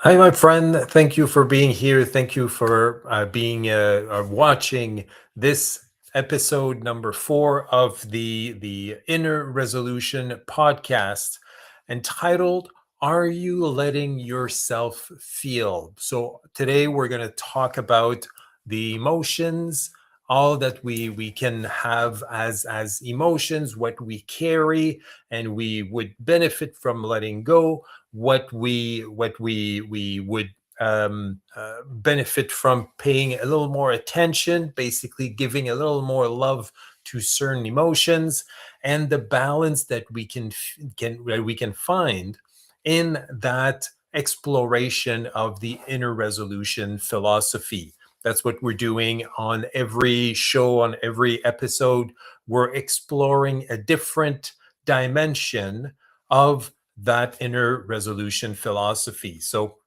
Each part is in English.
Hi, my friend. Thank you for being here. Thank you for being watching this episode number 4 of the Inner Resolution podcast, entitled "Are You Letting Yourself Feel?" So today we're going to talk about the emotions, all that we can have as emotions, what we carry, and we would benefit from letting go, what we would benefit from paying a little more attention, basically giving a little more love to certain emotions, and the balance that we can find in that exploration of the inner resolution philosophy. That's what we're doing on every show, on every episode. We're exploring a different dimension of that inner resolution philosophy. So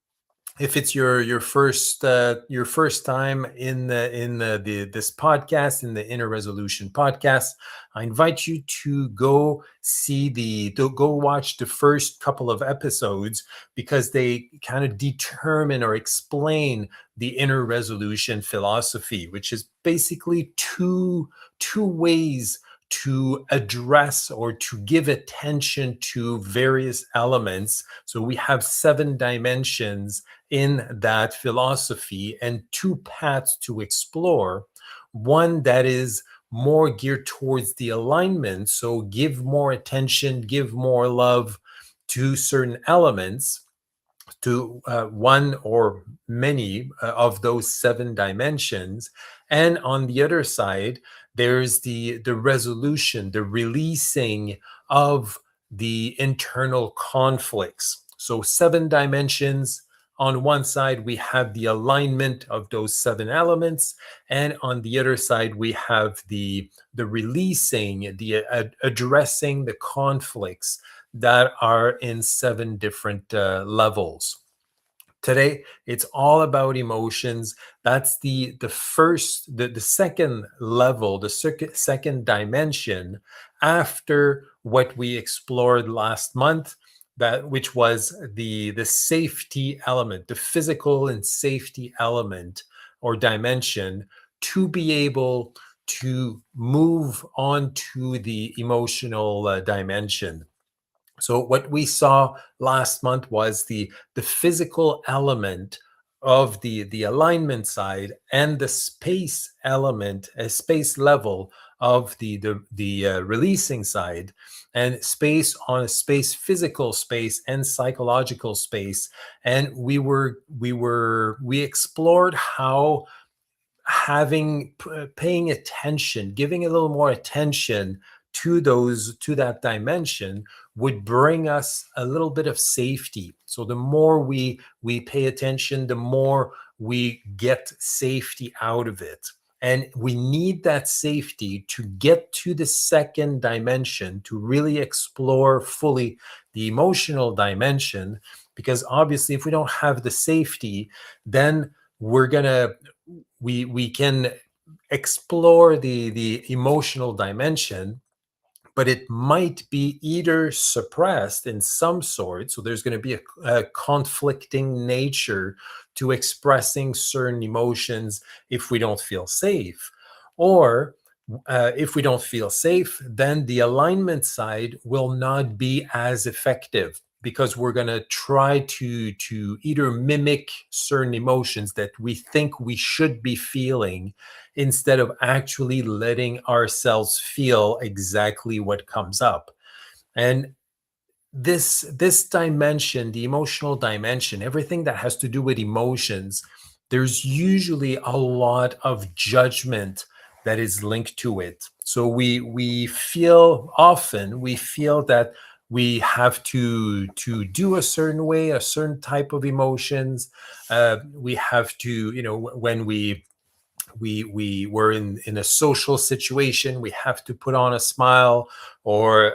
if it's your first time in this podcast, in the Inner Resolution podcast, I invite you to go watch the first couple of episodes, because they kind of determine or explain the inner resolution philosophy, which is basically two ways to address or to give attention to various elements. So we have 7 dimensions in that philosophy and 2 paths to explore. One that is more geared towards the alignment, so give more attention, give more love to certain elements, to one or many of those 7 dimensions. And on the other side, there's the resolution, the releasing of the internal conflicts. So 7 dimensions. On one side, we have the alignment of those 7 elements, and on the other side, we have the releasing, the addressing the conflicts that are in 7 different levels. Today, it's all about emotions. That's the second level, the second dimension after what we explored last month, that which was the safety element, the physical and safety element or dimension, to be able to move on to the emotional dimension. So what we saw last month was the physical element of the alignment side, and the space element, a space level of the releasing side, and space on a space, physical space and psychological space. And we explored how paying attention, giving a little more attention to that dimension, would bring us a little bit of safety. So the more we pay attention, the more we get safety out of it. And we need that safety to get to the second dimension, to really explore fully the emotional dimension. Because obviously, if we don't have the safety, then we're gonna we can explore the emotional dimension, but it might be either suppressed in some sort. So there's going to be a conflicting nature to expressing certain emotions if we don't feel safe. Or if we don't feel safe, then the alignment side will not be as effective, because we're going to try to either mimic certain emotions that we think we should be feeling, instead of actually letting ourselves feel exactly what comes up. And this dimension, the emotional dimension, everything that has to do with emotions, there's usually a lot of judgment that is linked to it. So we feel that we have to do a certain way, a certain type of emotions. We have to, when we were in a social situation, we have to put on a smile, or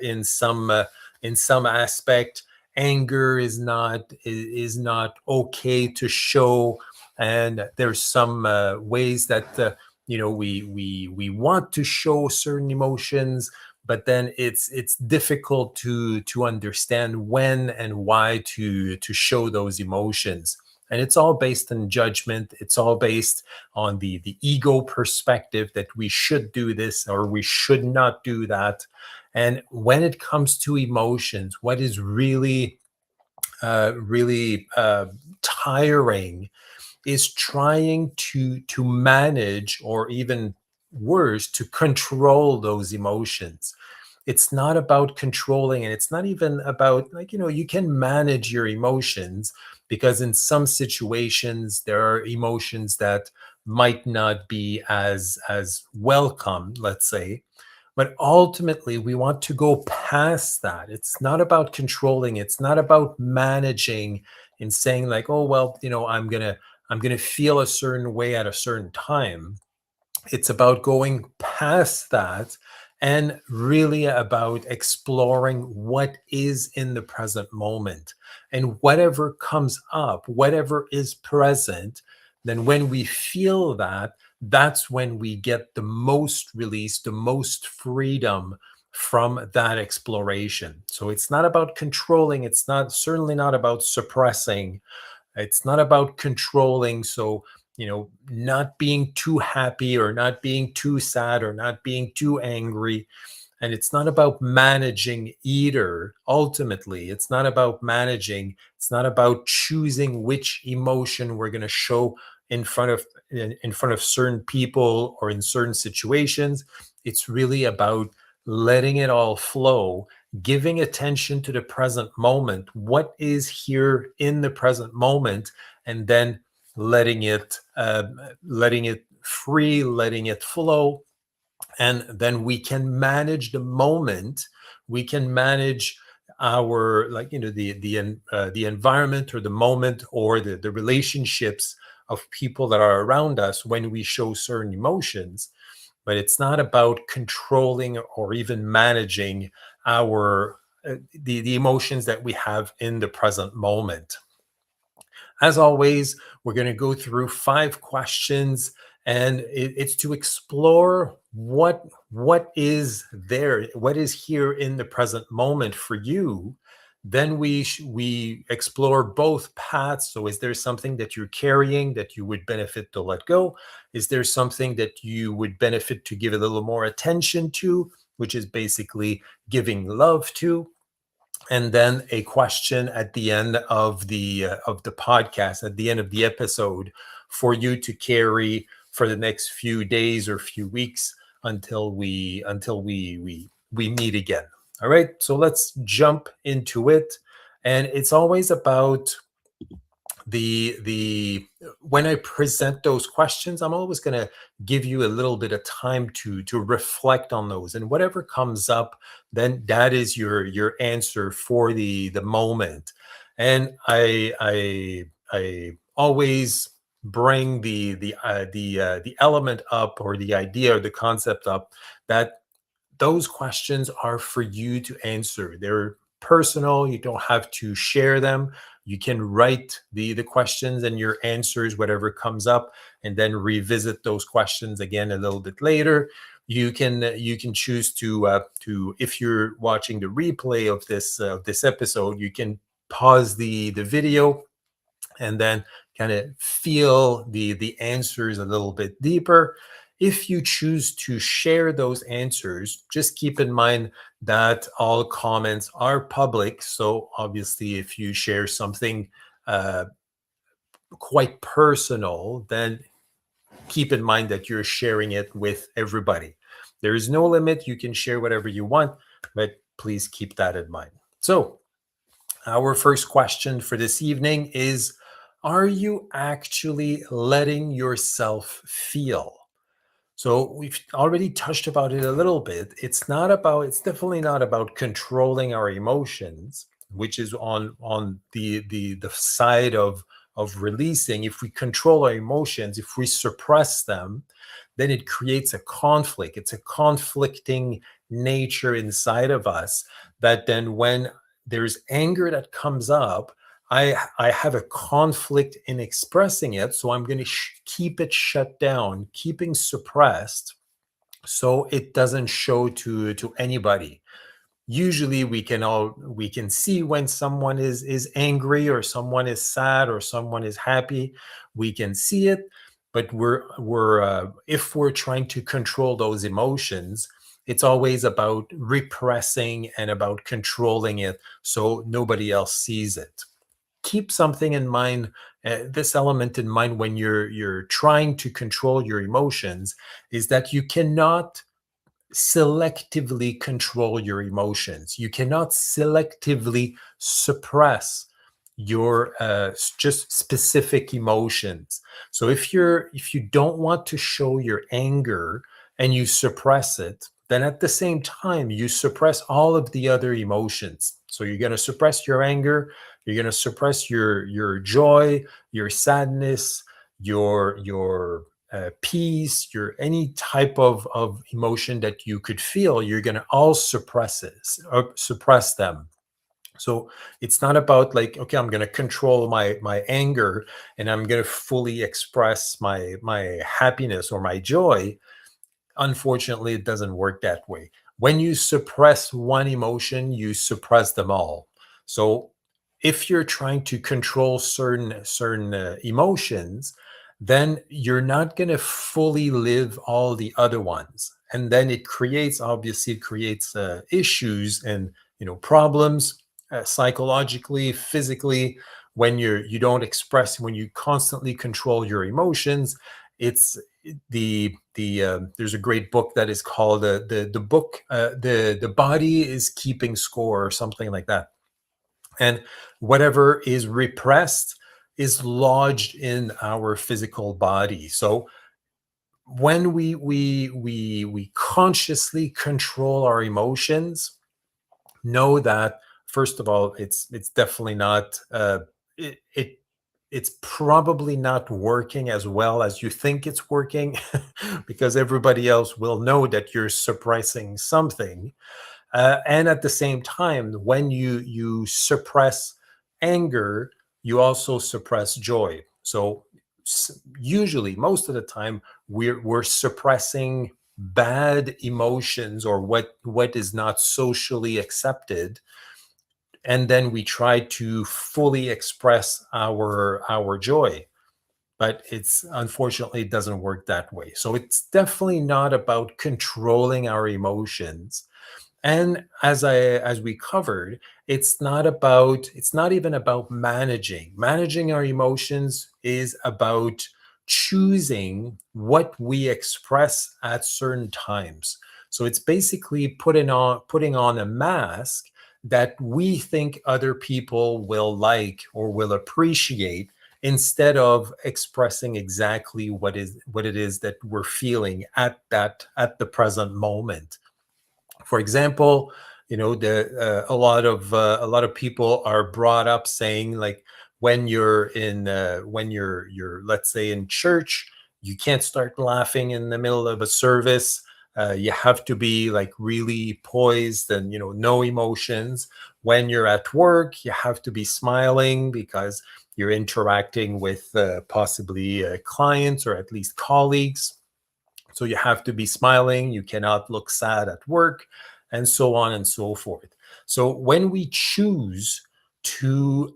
in some aspect, anger is not okay to show. And there's some ways that we want to show certain emotions, but then it's difficult to understand when and why to show those emotions. And it's all based on judgment. It's all based on the ego perspective that we should do this or we should not do that. And when it comes to emotions, what is really tiring is trying to manage, or even worse, to control those emotions. It's not about controlling, and it's not even about, like, you can manage your emotions, because in some situations there are emotions that might not be as welcome, let's say. But ultimately, we want to go past that. It's not about controlling. It's not about managing and saying like, oh, well, I'm gonna feel a certain way at a certain time. It's about going past that and really about exploring what is in the present moment. And whatever comes up, whatever is present, then when we feel that, that's when we get the most release, the most freedom from that exploration. So it's not about controlling, it's not certainly not about suppressing, it's not about controlling. So, not being too happy or not being too sad or not being too angry. And it's not about managing either. Ultimately, it's not about managing. It's not about choosing which emotion we're going to show in front of in front of certain people or in certain situations. It's really about letting it all flow, giving attention to the present moment, what is here in the present moment, and then letting it free, letting it flow. And then we can manage the moment. We can manage our, like, the environment or the moment or the relationships of people that are around us when we show certain emotions. But it's not about controlling or even managing our the emotions that we have in the present moment. As always, we're going to go through 5 questions, and it's to explore what is there, what is here in the present moment for you. Then we explore both paths. So, is there something that you're carrying that you would benefit to let go? Is there something that you would benefit to give a little more attention to, which is basically giving love to? And then a question at the end of the podcast, at the end of the episode, for you to carry for the next few days or few weeks until we meet again. All right, so let's jump into it. And it's always about the when I present those questions, I'm always going to give you a little bit of time to reflect on those, and whatever comes up, then that is your answer for the moment. And I always bring the element up, or the idea or the concept up, that those questions are for you to answer. They're personal. You don't have to share them. You can write the questions and your answers, whatever comes up, and then revisit those questions again a little bit later. You can choose to, if you're watching the replay of this episode, you can pause the video and then kind of feel the answers a little bit deeper. If you choose to share those answers, just keep in mind that all comments are public. So obviously, if you share something uh, quite personal, then keep in mind that you're sharing it with everybody. There is no limit. You can share whatever you want, but please keep that in mind. So, our first question for this evening is: are you actually letting yourself feel? So we've already touched about it a little bit. It's definitely not about controlling our emotions, which is on the side of releasing. If we control our emotions, if we suppress them, then it creates a conflict. It's a conflicting nature inside of us, that then when there's anger that comes up, I have a conflict in expressing it, so I'm going to keep it shut down, keeping suppressed, so it doesn't show to anybody. Usually we can see when someone is angry, or someone is sad, or someone is happy. We can see it, but we're if we're trying to control those emotions, it's always about repressing and about controlling it so nobody else sees it. Keep something in mind, this element in mind, when you're trying to control your emotions, is that you cannot selectively control your emotions. You cannot selectively suppress your just specific emotions. So if you don't want to show your anger and you suppress it, then at the same time you suppress all of the other emotions. So you're going to suppress your anger, you're going to suppress your joy, your sadness, your peace, your any type of emotion that you could feel, you're going to all suppress them. So it's not about like, okay, I'm going to control my anger and I'm going to fully express my happiness or my joy. Unfortunately, it doesn't work that way. When you suppress one emotion, you suppress them all. So if you're trying to control certain emotions, then you're not going to fully live all the other ones, and then it creates issues and problems, psychologically, physically. When you don't express, when you constantly control your emotions, it's there's a great book that is called the book the body is keeping score, or something like that. And whatever is repressed is lodged in our physical body. So when we consciously control our emotions, know that, first of all, it's definitely not it it's probably not working as well as you think it's working, because everybody else will know that you're suppressing something. And at the same time, when you suppress anger, you also suppress joy. So usually, most of the time, we're suppressing bad emotions, or what is not socially accepted, and then we try to fully express our joy. But it's unfortunately, it doesn't work that way. So it's definitely not about controlling our emotions. And as we covered, it's not even about managing our emotions. Is about choosing what we express at certain times. So it's basically putting on a mask that we think other people will like or will appreciate, instead of expressing exactly what it is that we're feeling at the present moment. For example, the a lot of people are brought up saying, like, when you're let's say in church, you can't start laughing in the middle of a service. You have to be like really poised and no emotions. When you're at work, you have to be smiling because you're interacting with possibly clients, or at least colleagues. So you have to be smiling, you cannot look sad at work, and so on and so forth. So when we choose to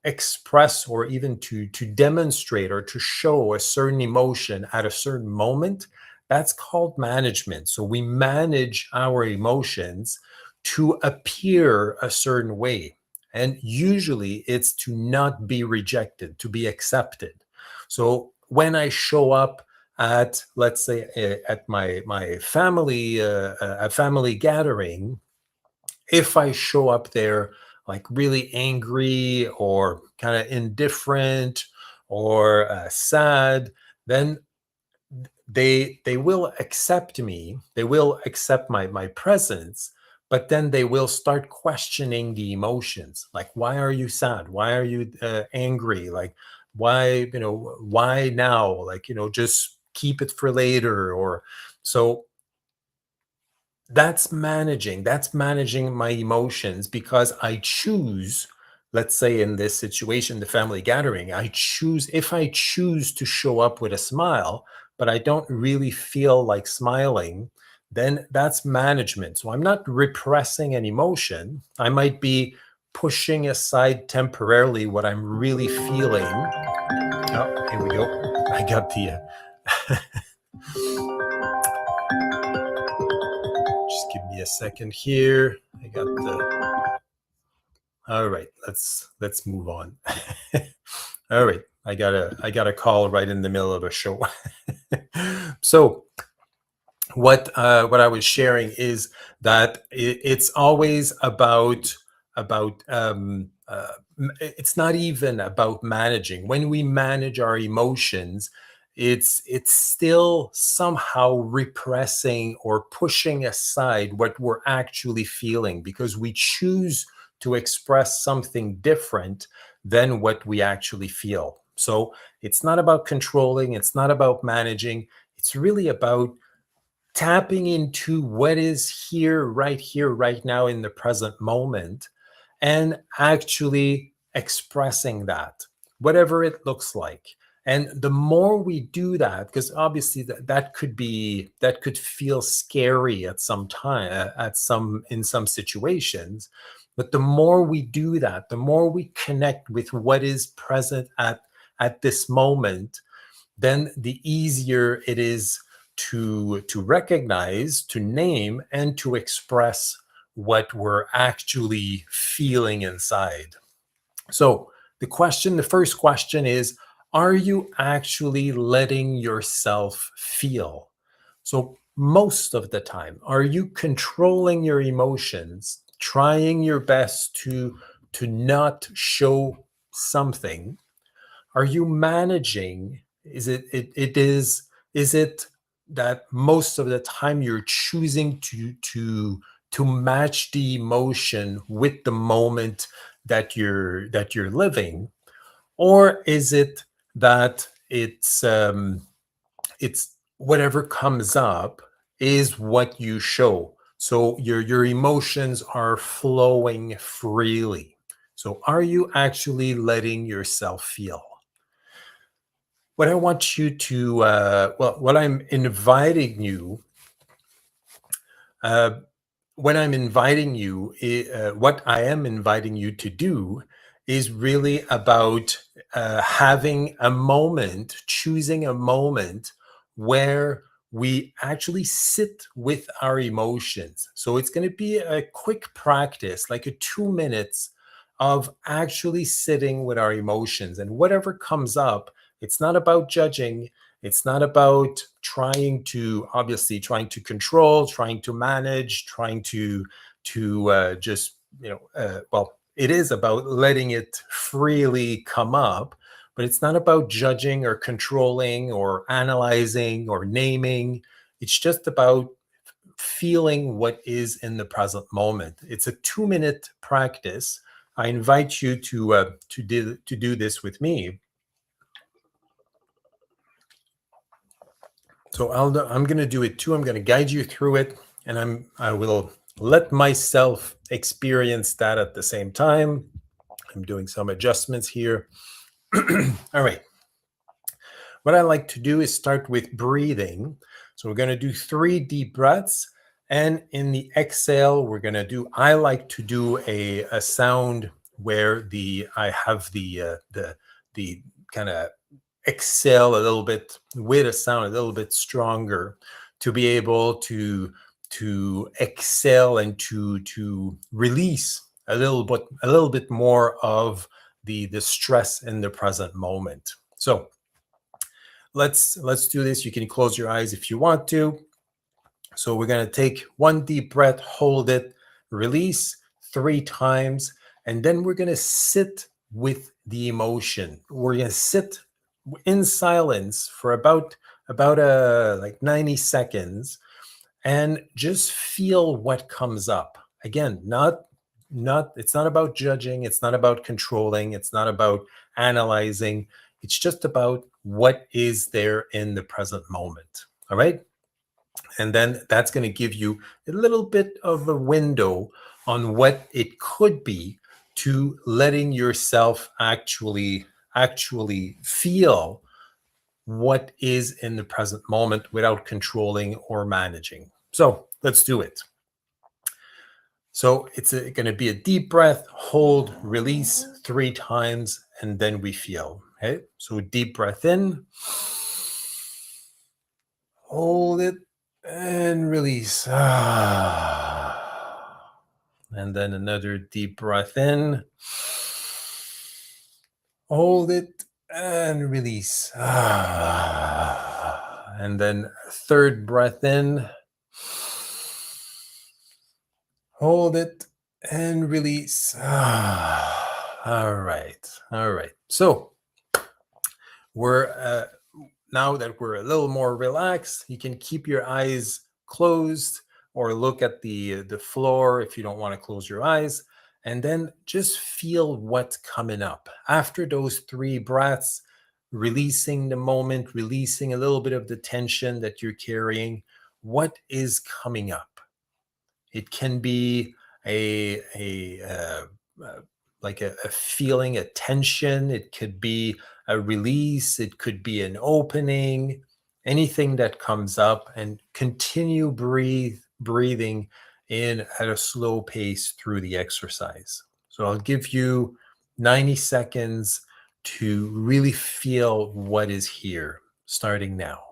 express, or even to demonstrate, or to show a certain emotion at a certain moment, that's called management. So we manage our emotions to appear a certain way. And usually it's to not be rejected, to be accepted. So when I show up at, let's say, at my family a family gathering, if I show up there like really angry, or kind of indifferent, or sad, then they will accept me, they will accept my presence. But then they will start questioning the emotions, like, why are you sad, why are you angry, like, why now, like, just keep it for later. Or so that's managing my emotions, because I choose, let's say in this situation, the family gathering, I choose, if I choose to show up with a smile, but I don't really feel like smiling, then that's management. So I'm not repressing an emotion. I might be pushing aside temporarily what I'm really feeling. Oh, here we go. I got the. Just give me a second here. I got the. All right, let's move on. All right, I got a call right in the middle of a show. So what I was sharing is that it's always about it's not even about managing. When we manage our emotions, it's still somehow repressing or pushing aside what we're actually feeling because we choose to express something different than what we actually feel. So it's not about controlling, it's not about managing, it's really about tapping into what is here, right now in the present moment, and actually expressing that, whatever it looks like. And the more we do that, because obviously that could feel scary at some time, in some situations, but the more we do that, the more we connect with what is present at this moment, then the easier it is to recognize, to name, and to express what we're actually feeling inside. So the first question is, are you actually letting yourself feel? So most of the time, are you controlling your emotions, trying your best to not show something? Are you managing? Is it that most of the time you're choosing to match the emotion with the moment that you're living? Or is it that it's whatever comes up is what you show, so your emotions are flowing freely? So are you actually letting yourself feel? What I want you to, what I'm inviting you, uh, when I'm inviting you, what I am inviting you to do is really about having a moment, choosing a moment where we actually sit with our emotions. So it's going to be a quick practice, like a 2 minutes of actually sitting with our emotions. And whatever comes up, it's not about judging. It's not about trying to control, trying to manage, trying to just, well, it is about letting it freely come up, but it's not about judging or controlling or analyzing or naming. It's just about feeling what is in the present moment. It's a 2 minute practice. I invite you to do this with me. So I'm going to do it too. I'm going to guide you through it, and I will let myself experience that at the same time. I'm doing some adjustments here. All right. What I like to do is start with breathing. So we're going to do 3 deep breaths, and in the exhale, I like to do a sound where I have the kind of exhale a little bit with a sound a little bit stronger, to be able to exhale and to release a little bit more of the stress in the present moment. So let's do this. You can close your eyes if you want to. So we're going to take 1 deep breath, hold it, release 3 times, and then we're going to sit with the emotion. We're going to sit in silence for about like 90 seconds and just feel what comes up. Again, not it's not about judging, it's not about controlling, it's not about analyzing. It's just about what is there in the present moment. All right? And then that's going to give you a little bit of a window on what it could be to letting yourself actually feel what is in the present moment without controlling or managing. So let's do it. So it's going to be a deep breath, hold, release 3 times, and then we feel. Okay. So deep breath in, hold it, and release. And then another deep breath in, hold it, and release. And then third breath in, hold it, and release. All right. All right. So we're now that we're a little more relaxed, you can keep your eyes closed or look at the floor if you don't want to close your eyes, and then just feel what's coming up after those 3 breaths, releasing the moment, releasing a little bit of the tension that you're carrying. What is coming up? It can be a like a feeling, a tension. It could be a release. It could be an opening. Anything that comes up, and continue breathing in at a slow pace through the exercise. So I'll give you 90 seconds to really feel what is here, starting now.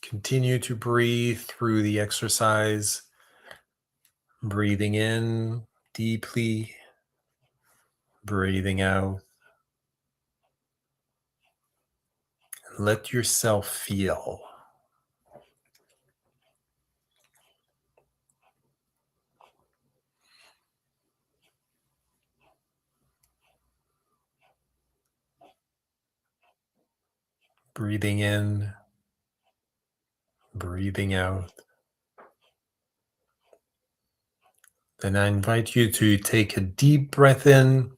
Continue to breathe through the exercise, breathing in deeply, breathing out. Let yourself feel. Breathing in, breathing out. Then I invite you to take a deep breath in,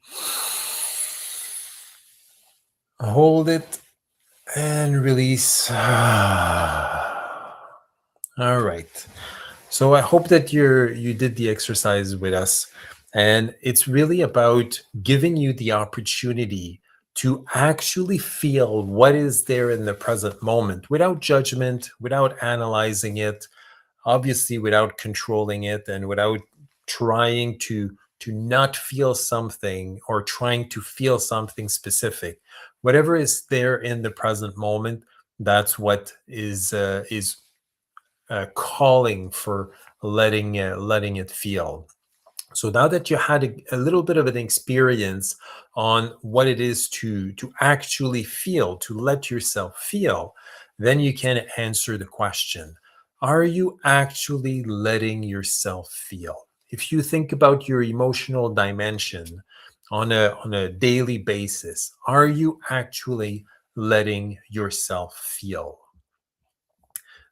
hold it, and release. All right. So I hope that you did the exercise with us, and it's really about giving you the opportunity to actually feel what is there in the present moment without judgment, without analyzing it, obviously without controlling it, and without trying to not feel something or trying to feel something specific. Whatever is there in the present moment, that's what is calling for letting it feel. So now that you had a little bit of an experience on what it is to actually feel, to let yourself feel, then you can answer the question: are you actually letting yourself feel? If you think about your emotional dimension on a daily basis, are you actually letting yourself feel?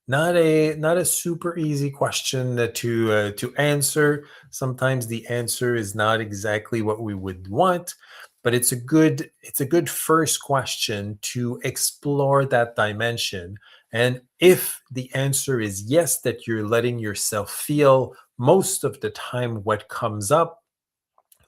Not a super easy question to answer. Sometimes the answer is not exactly what we would want, but it's a good first question to explore that dimension. And if the answer is yes, that you're letting yourself feel most of the time what comes up,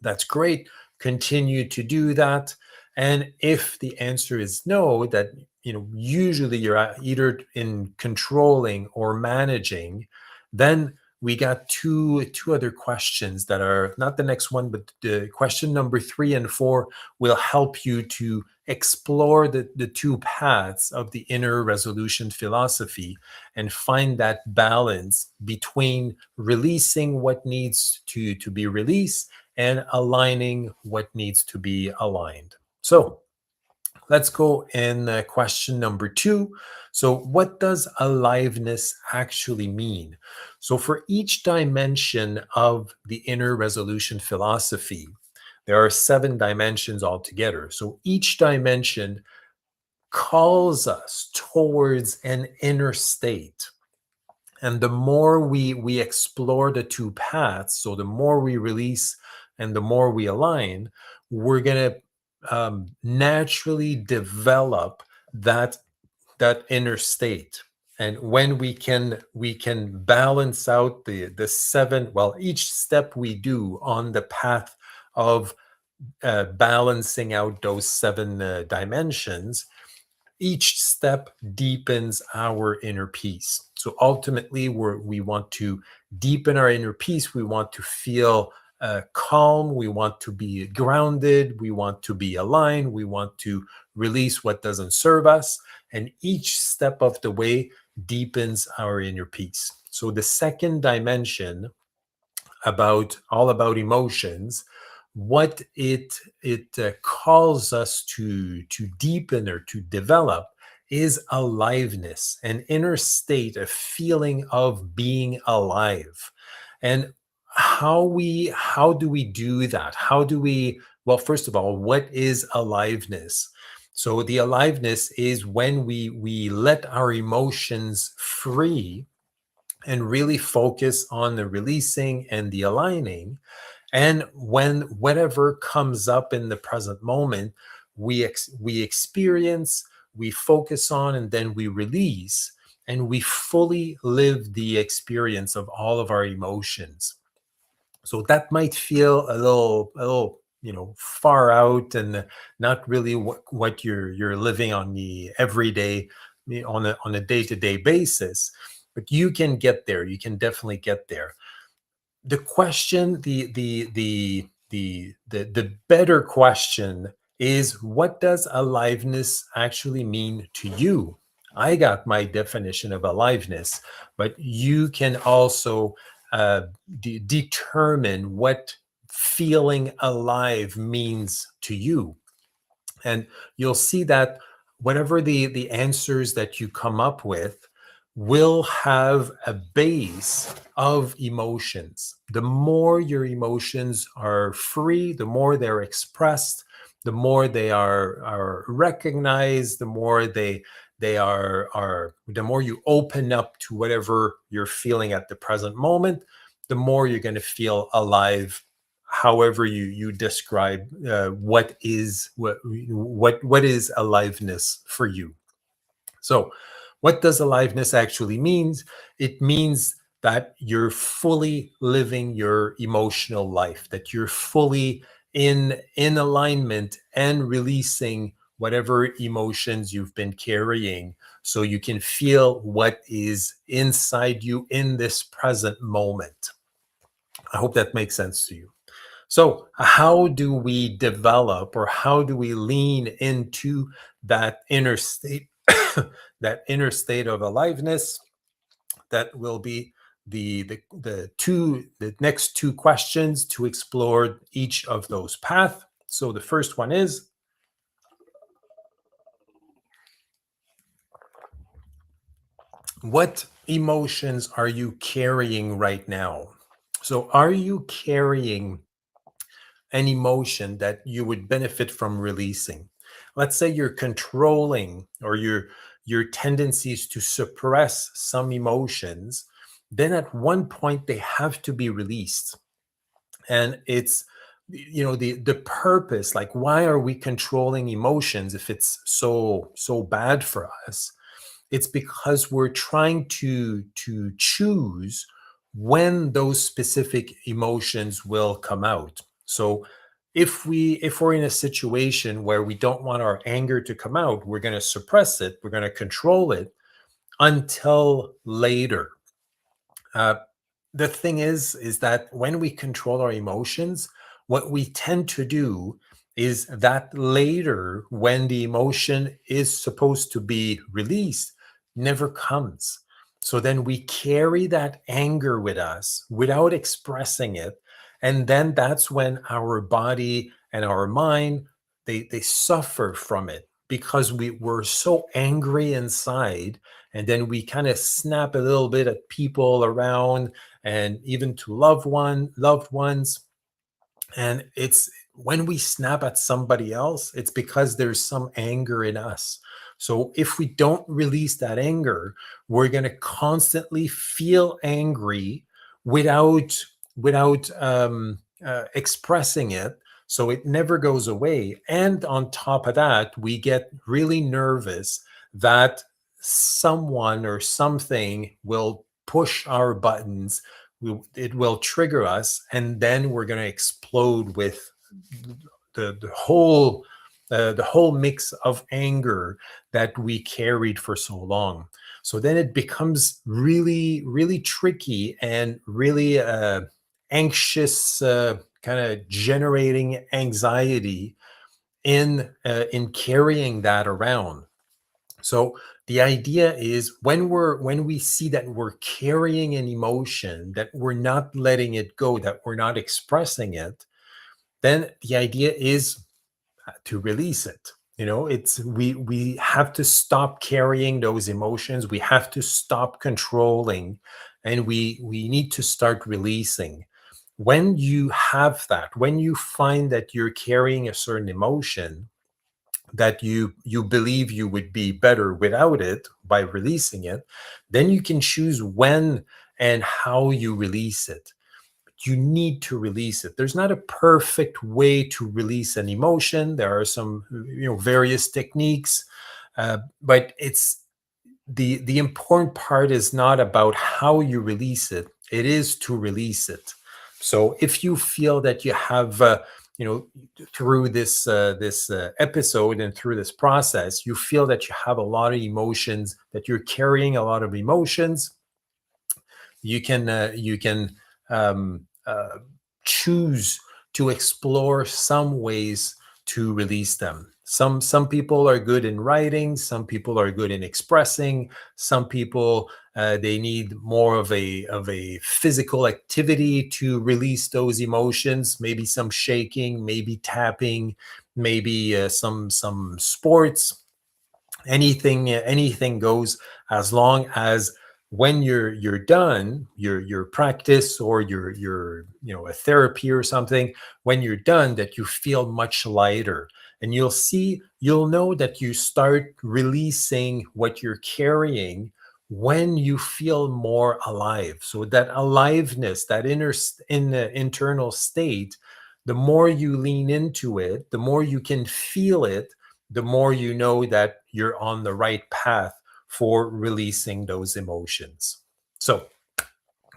that's great. Continue to do that. And if the answer is no, that usually you're either in controlling or managing, then we got two other questions that are not the next one, but the question number 3 and 4 will help you to explore the 2 paths of the inner resolution philosophy and find that balance between releasing what needs to be released and aligning what needs to be aligned. So let's go in question number 2. So, what does aliveness actually mean? So, for each dimension of the inner resolution philosophy, there are 7 dimensions altogether. So, each dimension calls us towards an inner state. And the more we explore the 2 paths, so the more we release and the more we align, we're going to naturally develop that inner state. And when we can balance out the seven, well, each step we do on the path of balancing out those seven dimensions, each step deepens our inner peace. So ultimately, we want to deepen our inner peace. We want to feel calm. We want to be grounded. We want to be aligned. We want to release what doesn't serve us. And each step of the way deepens our inner peace. So the second dimension, all about emotions, what it calls us to deepen or to develop is aliveness, an inner state, a feeling of being alive. And how do we do that? How do we, well, first of all, what is aliveness? So the aliveness is when we let our emotions free and really focus on the releasing and the aligning. And when whatever comes up in the present moment, we experience, we focus on, and then we release, and we fully live the experience of all of our emotions. So that might feel a little, far out, and not really what you're living on the everyday, on a day-to-day basis. But you can get there. You can definitely get there. The question, the better question is, what does aliveness actually mean to you? I got my definition of aliveness, but you can also determine what feeling alive means to you. And you'll see that whatever the answers that you come up with will have a base of emotions. The more your emotions are free, the more they're expressed, the more they are recognized, the more they are the more you open up to whatever you're feeling at the present moment, the more you're going to feel alive, however you describe what is aliveness for you. So what does aliveness actually means? It means that you're fully living your emotional life, that you're fully in alignment and releasing whatever emotions you've been carrying, so you can feel what is inside you in this present moment. I hope that makes sense to you. So, how do we develop, or how do we lean into that inner state, that inner state of aliveness? That will be the next two questions to explore each of those paths. So the first one is, what emotions are you carrying right now? So are you carrying an emotion that you would benefit from releasing? Let's say you're controlling, or your tendencies to suppress some emotions, then at one point they have to be released. And it's, the purpose, like, why are we controlling emotions if it's so bad for us? It's because we're trying to choose when those specific emotions will come out. So if we're in a situation where we don't want our anger to come out, we're going to suppress it, we're going to control it until later. uh, the thing is that when we control our emotions, what we tend to do is that later, when the emotion is supposed to be released, never comes. So then we carry that anger with us without expressing it. And then that's when our body and our mind, they suffer from it, because we were so angry inside. And then we kind of snap a little bit at people around, and even to loved ones. And it's when we snap at somebody else, it's because there's some anger in us. So if we don't release that anger, we're going to constantly feel angry without expressing it, so it never goes away. And on top of that, we get really nervous that someone or something will push our buttons. It will trigger us, and then we're going to explode with the whole mix of anger that we carried for so long. So then it becomes really, really tricky and really anxious, kind of generating anxiety in carrying that around. So the idea is, when we see that we're carrying an emotion, that we're not letting it go, that we're not expressing it, then the idea is to release it. It's we have to stop carrying those emotions. We have to stop controlling, and we need to start releasing. When you have that, when you find that you're carrying a certain emotion, that you believe you would be better without it, by releasing it, then you can choose when and how you release it. You need to release it. There's not a perfect way to release an emotion. There are some, various techniques, but it's the important part is not about how you release it. It is to release it. So if you feel that you have, you know, through this episode and through this process, you feel that you have a lot of emotions, that you're carrying a lot of emotions, you can choose to explore some ways to release them. Some people are good in writing, some people are good in expressing, some people, they need more of a physical activity to release those emotions, maybe some shaking, maybe tapping, maybe some sports. Anything goes, as long as when you're done your practice, or your a therapy or something, when you're done, that you feel much lighter, and you'll know that you start releasing what you're carrying when you feel more alive. So that aliveness, that internal state, the more you lean into it, the more you can feel it, the more you know that you're on the right path for releasing those emotions. So,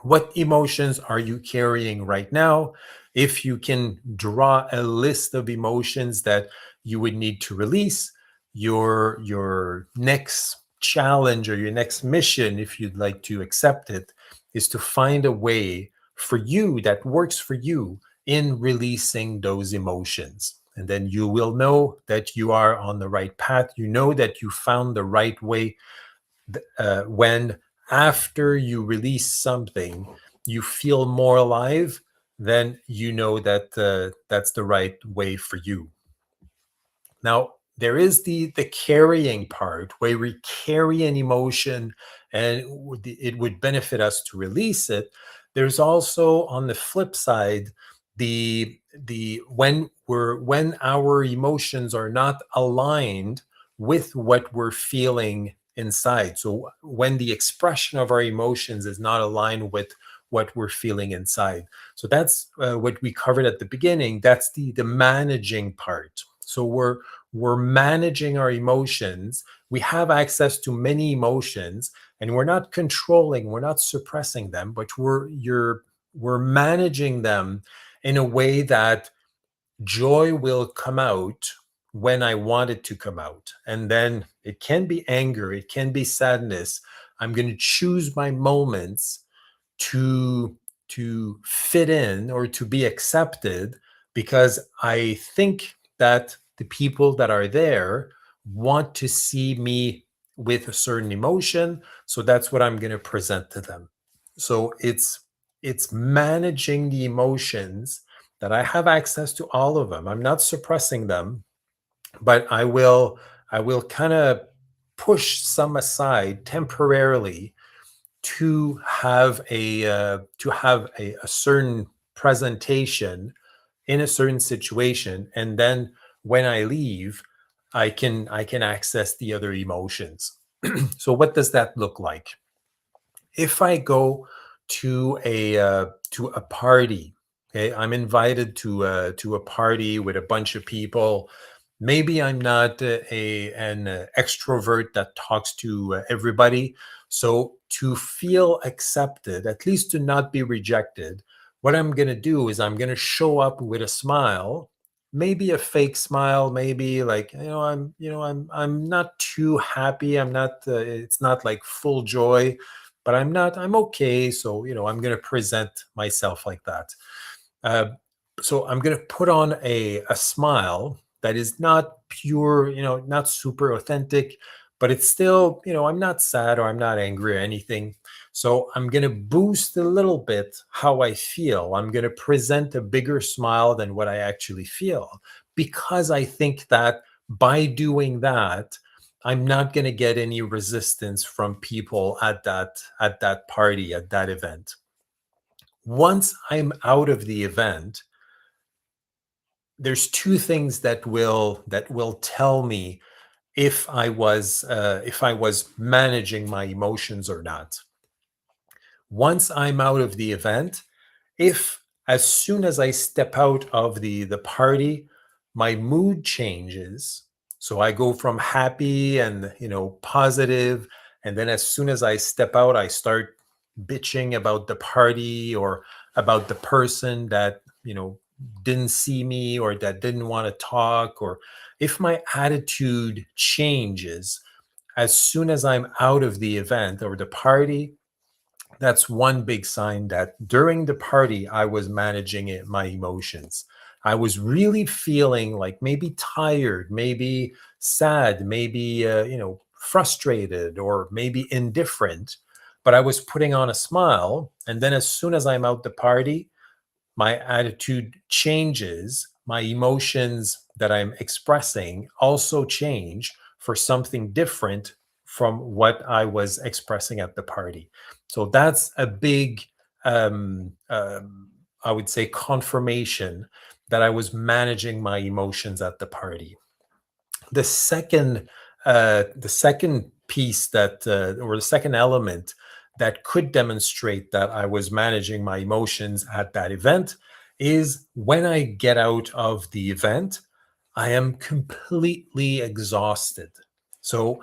what emotions are you carrying right now? If you can draw a list of emotions that you would need to release, your next challenge or your next mission, if you'd like to accept it, is to find a way for you that works for you in releasing those emotions. And then you will know that you are on the right path. You know that you found the right way. When after you release something, you feel more alive, then you know that that's the right way for you. Now, there is the carrying part, where we carry an emotion and it would benefit us to release it. There's also, on the flip side, the when our emotions are not aligned with what we're feeling inside. So when the expression of our emotions is not aligned with what we're feeling inside. So that's what we covered at the beginning. That's the managing part. So we're managing our emotions. We have access to many emotions, and we're not controlling, we're not suppressing them, but we're managing them in a way that joy will come out when I want it to come out. And then it can be anger, it can be sadness. I'm going to choose my moments to fit in or to be accepted, because I think that the people that are there want to see me with a certain emotion, so that's what I'm going to present to them. So it's managing the emotions, that I have access to all of them. I'm not suppressing them, but I will kind of push some aside temporarily to have a certain presentation in a certain situation, and then when I leave, I can access the other emotions. So what does that look like? If I go to a party, Okay, I'm invited to a party with a bunch of people. Maybe I'm not an extrovert that talks to everybody. So to feel accepted, at least to not be rejected, what I'm going to do is I'm going to show up with a smile, maybe a fake smile, maybe like, I'm not too happy. I'm not. It's not like full joy, but I'm not. I'm okay. So I'm going to present myself like that. uh, so I'm going to put on a smile that is not pure, not super authentic, but it's still, I'm not sad or I'm not angry or anything. So I'm going to boost a little bit how I feel. I'm going to present a bigger smile than what I actually feel, because I think that by doing that, I'm not going to get any resistance from people at that party, at that event. Once I'm out of the event, there's two things that will tell me if I was managing my emotions or not. Once I'm out of the event, if as soon as I step out of the party, my mood changes, so I go from happy and positive, and then as soon as I step out, I start bitching about the party or about the person that didn't see me or that didn't want to talk, or if my attitude changes as soon as I'm out of the event or the party, that's one big sign that during the party I was managing my emotions. I was really feeling like maybe tired, maybe sad, maybe frustrated, or maybe indifferent, but I was putting on a smile. And then as soon as I'm out the party, my attitude changes, my emotions that I'm expressing also change for something different from what I was expressing at the party. So that's a big, um, um, I would say, confirmation that I was managing my emotions at the party. The second piece or the second element that could demonstrate that I was managing my emotions at that event is when I get out of the event, I am completely exhausted. So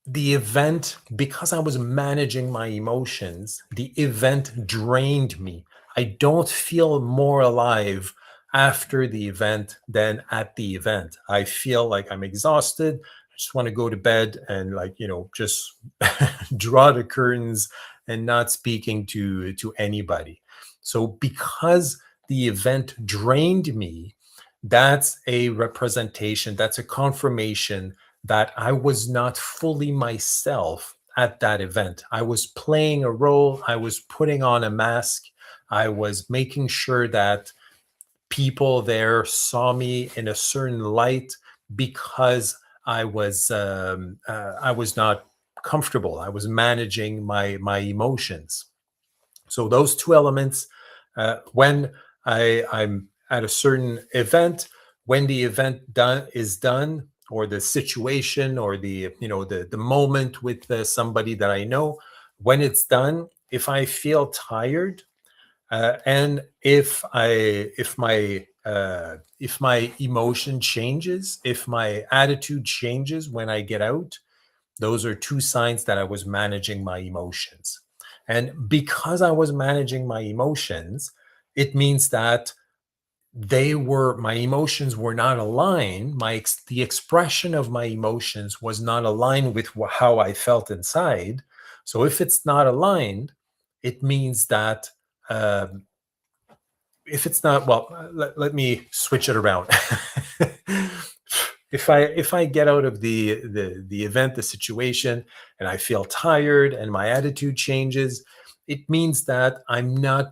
the event, because I was managing my emotions, the event drained me. I don't feel more alive after the event than at the event. I feel like I'm exhausted. I just want to go to bed and, like, just draw the curtains and not speaking to anybody. So because the event drained me, that's a representation, that's a confirmation that I was not fully myself at that event. I was playing a role, I was putting on a mask, I was making sure that people there saw me in a certain light because I was not comfortable. I was managing my emotions. So those two elements, when I'm at a certain event, when the event is done, or the situation, or the moment with somebody that I know, when it's done, if I feel tired, and if my emotion changes, if my attitude changes when I get out, those are two signs that I was managing my emotions. And because I was managing my emotions, it means that my emotions were not aligned. The expression of my emotions was not aligned with how I felt inside. So if it's not aligned, it means that, um, if it's not, well, let me switch it around. If I get out of the event, the situation, and I feel tired and my attitude changes, it means that I'm not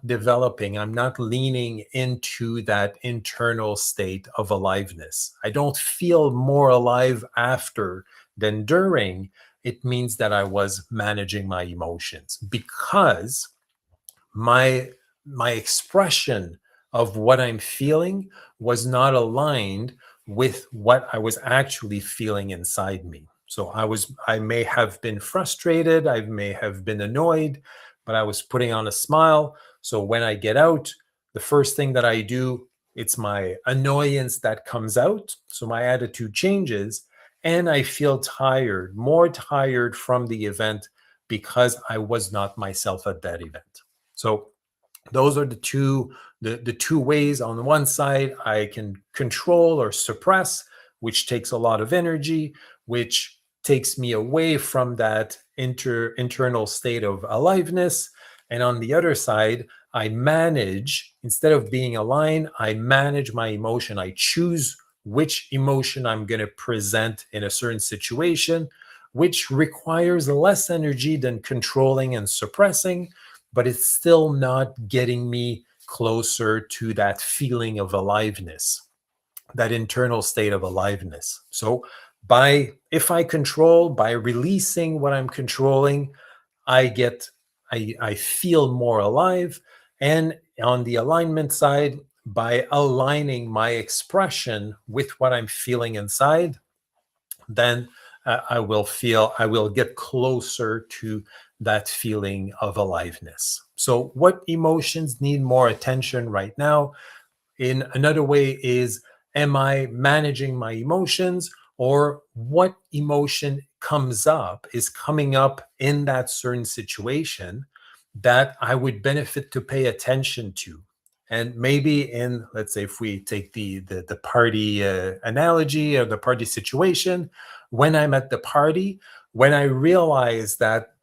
leaning into that internal state of aliveness. I don't feel more alive after than during. It means that I was managing my emotions, because my my expression of what I'm feeling was not aligned with what I was actually feeling inside me. So I may have been frustrated, I may have been annoyed, but I was putting on a smile. So when I get out, the first thing that I do, it's my annoyance that comes out. So my attitude changes and I feel tired, more tired from the event because I was not myself at that event. So those are the two ways. On one side, I can control or suppress, which takes a lot of energy, which takes me away from that internal state of aliveness. And on the other side, I manage, instead of being aligned, I manage my emotion. I choose which emotion I'm going to present in a certain situation, which requires less energy than controlling and suppressing, but it's still not getting me closer to that feeling of aliveness, that internal state of aliveness. So if I control, by releasing what I'm controlling, I feel more alive. And on the alignment side, by aligning my expression with what I'm feeling inside, then I will get closer to that feeling of aliveness. So, what emotions need more attention right now? In another way is, am I managing my emotions, or what emotion is coming up in that certain situation that I would benefit to pay attention to? And maybe in, let's say, if we take the party analogy or the party situation, when I'm at the party, when I realize that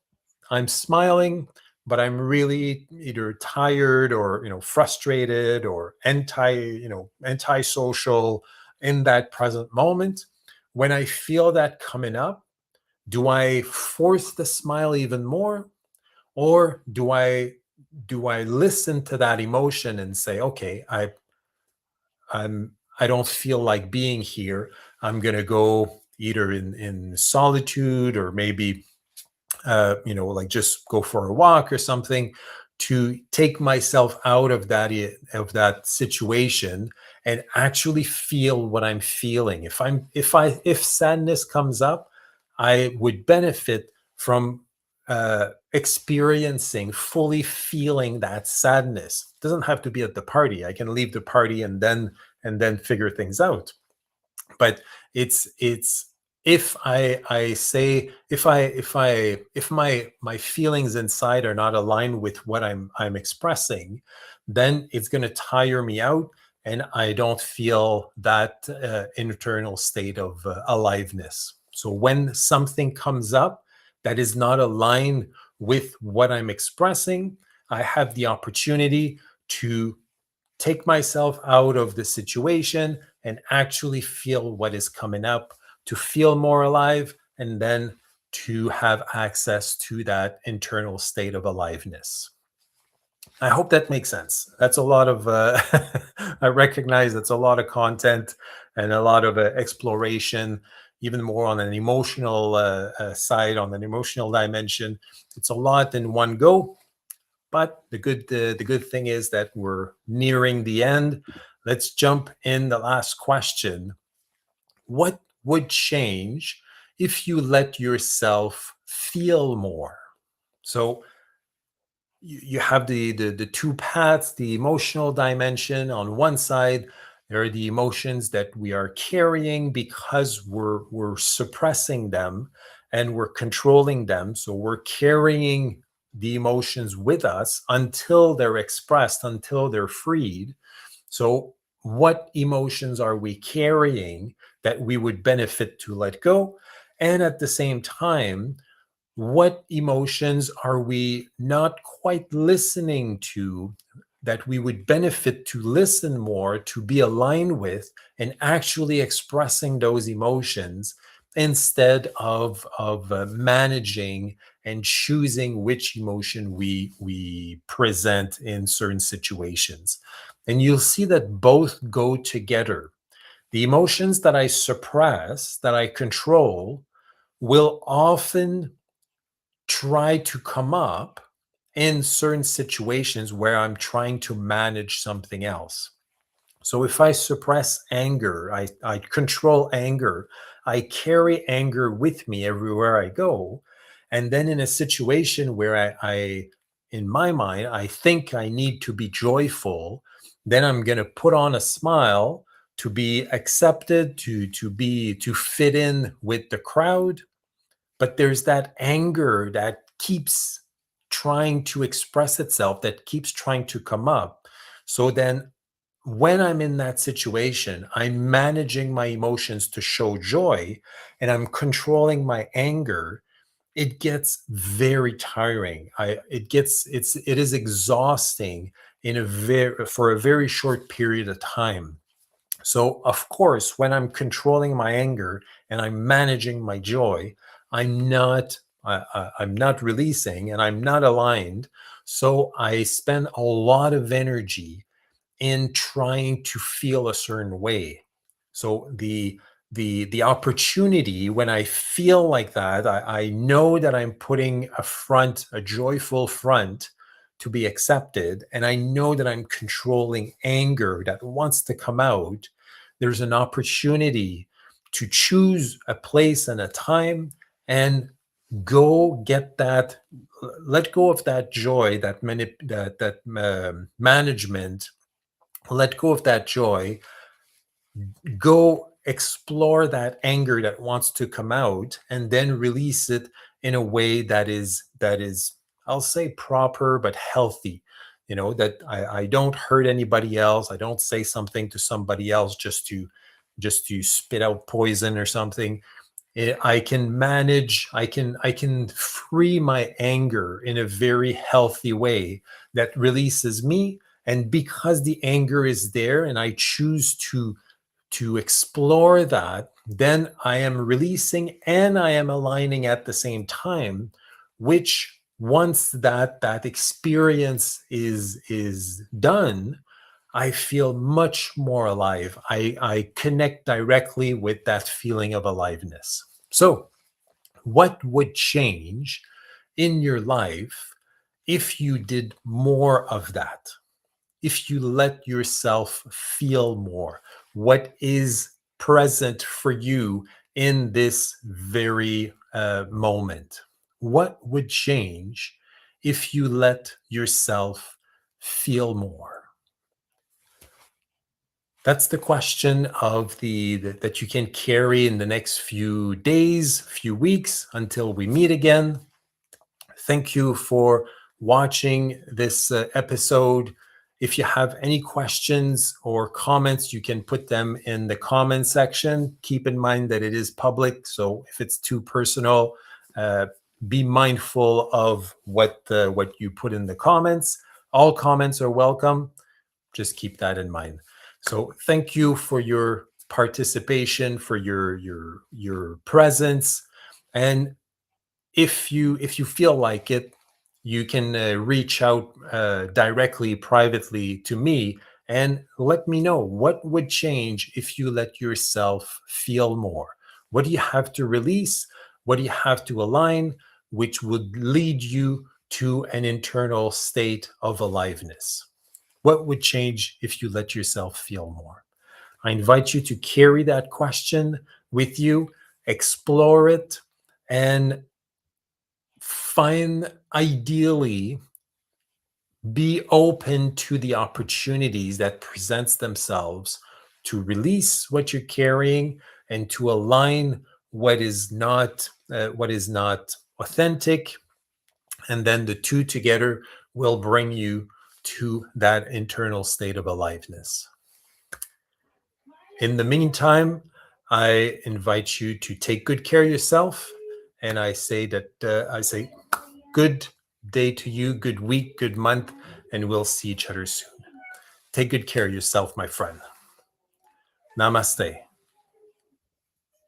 I'm smiling, but I'm really either tired or frustrated or antisocial in that present moment. When I feel that coming up, do I force the smile even more, or do I listen to that emotion and say, okay, I don't feel like being here. I'm gonna go either in solitude, or maybe like just go for a walk or something, to take myself out of that situation and actually feel what I'm feeling. If sadness comes up, I would benefit from experiencing, fully feeling that sadness. It doesn't have to be at the party. I can leave the party and then figure things out. But it's if I say, if my feelings inside are not aligned with what I'm expressing, then it's going to tire me out, and I don't feel that internal state of aliveness. So when something comes up that is not aligned with what I'm expressing, I have the opportunity to take myself out of the situation and actually feel what is coming up, to feel more alive, and then to have access to that internal state of aliveness. I hope that makes sense. That's a lot of, I recognize that's a lot of content and a lot of exploration, even more on an emotional side, on an emotional dimension. It's a lot in one go. But the good thing is that we're nearing the end. Let's jump in the last question. What would change if you let yourself feel more? So you have the two paths, the emotional dimension. On one side, there are the emotions that we are carrying because we're suppressing them and we're controlling them. So we're carrying the emotions with us until they're expressed, until they're freed. So what emotions are we carrying that we would benefit to let go? And at the same time, what emotions are we not quite listening to that we would benefit to listen more, to be aligned with, and actually expressing those emotions instead of managing and choosing which emotion we present in certain situations. And you'll see that both go together. The emotions that I suppress, that I control, will often try to come up in certain situations where I'm trying to manage something else. So if I suppress anger, I control anger, I carry anger with me everywhere I go. And then in a situation where in my mind, I think I need to be joyful, then I'm going to put on a smile to be accepted, to fit in with the crowd. But there's that anger that keeps trying to express itself, that keeps trying to come up. So then when I'm in that situation, I'm managing my emotions to show joy and I'm controlling my anger. It gets very tiring. It is exhausting for a very short period of time. So of course, when I'm controlling my anger and I'm managing my joy, I'm not releasing and I'm not aligned. So I spend a lot of energy in trying to feel a certain way. So the opportunity when I feel like that, I know that I'm putting a joyful front to be accepted, and I know that I'm controlling anger that wants to come out. There's an opportunity to choose a place and a time and go get that, let go of that joy, management, let go of that joy, go explore that anger that wants to come out, and then release it in a way that is, I'll say, proper but healthy. That I don't hurt anybody else. I don't say something to somebody else just to spit out poison or something. I can manage, I can free my anger in a very healthy way that releases me. And because the anger is there and I choose to explore that, then I am releasing and I am aligning at the same time, which once that experience is done, I feel much more alive. I connect directly with that feeling of aliveness. So, what would change in your life if you did more of that? If you let yourself feel more? What is present for you in this very moment? What would change if you let yourself feel more? That's the question that you can carry in the next few days, few weeks until we meet again. Thank you for watching this episode. If you have any questions or comments, you can put them in the comment section. Keep in mind that it is public, so if it's too personal, uh, be mindful of what you put in the comments. All comments are welcome. Just keep that in mind. So thank you for your participation, for your presence, and if you feel like it, you can reach out directly, privately to me, and let me know what would change if you let yourself feel more. What do you have to release? What do you have to align? Which would lead you to an internal state of aliveness? What would change if you let yourself feel more? I invite you to carry that question with you, explore it, and ideally be open to the opportunities that presents themselves to release what you're carrying and to align what is not authentic, and then the two together will bring you to that internal state of aliveness. In the meantime, I invite you to take good care of yourself, and I say good day to you, good week, good month, and we'll see each other soon. Take good care of yourself, my friend. Namaste.